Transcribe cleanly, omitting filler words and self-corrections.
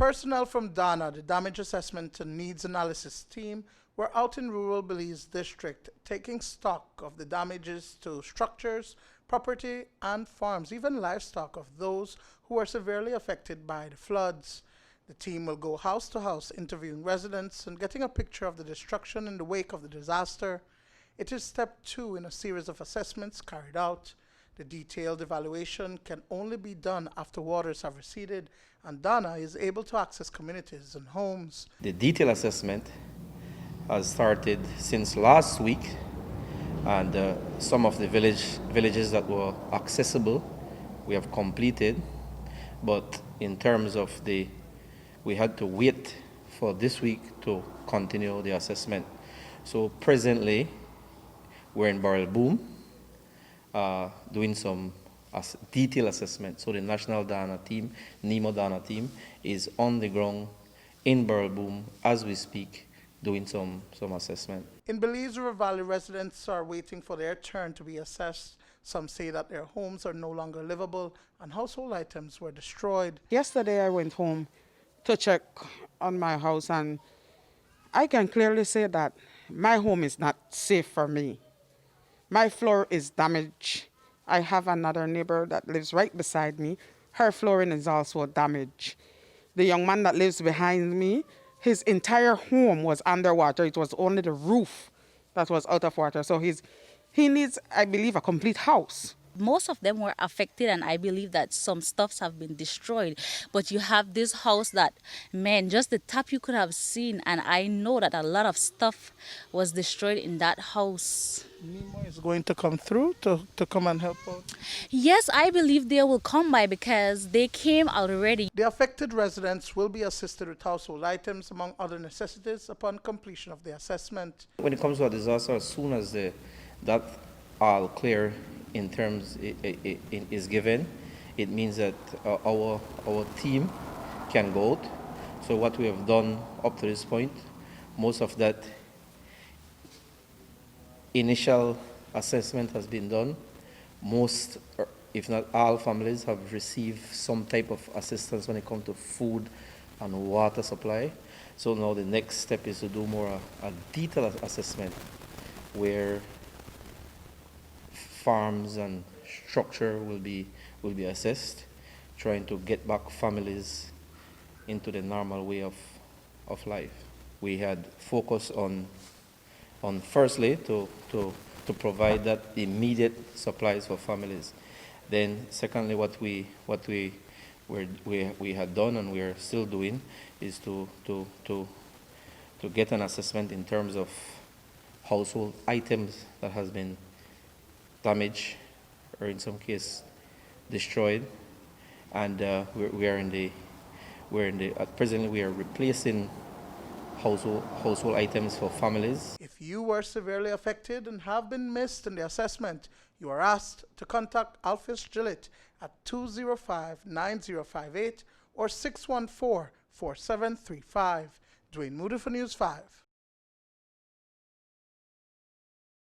Personnel from DANA, the Damage Assessment and Needs Analysis Team, were out in rural Belize district taking stock of the damages to structures, property, and farms, even livestock of those who were severely affected by the floods. The team will go house to house interviewing residents and getting a picture of the destruction in the wake of the disaster. It is step 2 in a series of assessments carried out. The detailed evaluation can only be done after waters have receded and DANA is able to access communities and homes. The detailed assessment has started since last week, and some of the villages that were accessible we have completed, but in terms of we had to wait for this week to continue the assessment. So presently we're in Burrell Boom doing some detailed assessment. So the National DANA team, NEMO DANA team, is on the ground in Burrell Boom as we speak, doing some assessment. In Belize River Valley, residents are waiting for their turn to be assessed. Some say that their homes are no longer livable and household items were destroyed. Yesterday I went home to check on my house, and I can clearly say that my home is not safe for me. My floor is damaged. I have another neighbor that lives right beside me. Her flooring is also damaged. The young man that lives behind me, his entire home was underwater. It was only the roof that was out of water. So he needs, I believe, a complete house. Most of them were affected, and I believe that some stuffs have been destroyed. But you have this house that, man, just the top you could have seen, and I know that a lot of stuff was destroyed in that house. NEMO is going to come through to come and help out? Yes, I believe they will come by because they came already. The affected residents will be assisted with household items, among other necessities, upon completion of the assessment. When it comes to a disaster, as soon as that all clear in terms is given, it means that our team can go out. So what we have done up to this point, most of that initial assessment has been done. Most, if not all, families have received some type of assistance when it comes to food and water supply. So now the next step is to do more a detailed assessment where farms and structure will be assessed, trying to get back families into the normal way of life. We had focused on firstly to provide that immediate supplies for families. Then secondly, what we had done and we are still doing is to get an assessment in terms of household items that has been damaged or in some case destroyed, and presently we are replacing household items for families. If you were severely affected and have been missed in the assessment, you are asked to contact Alphys Gillett at 205-9058 or 614-4735. Duane Moody for News 5.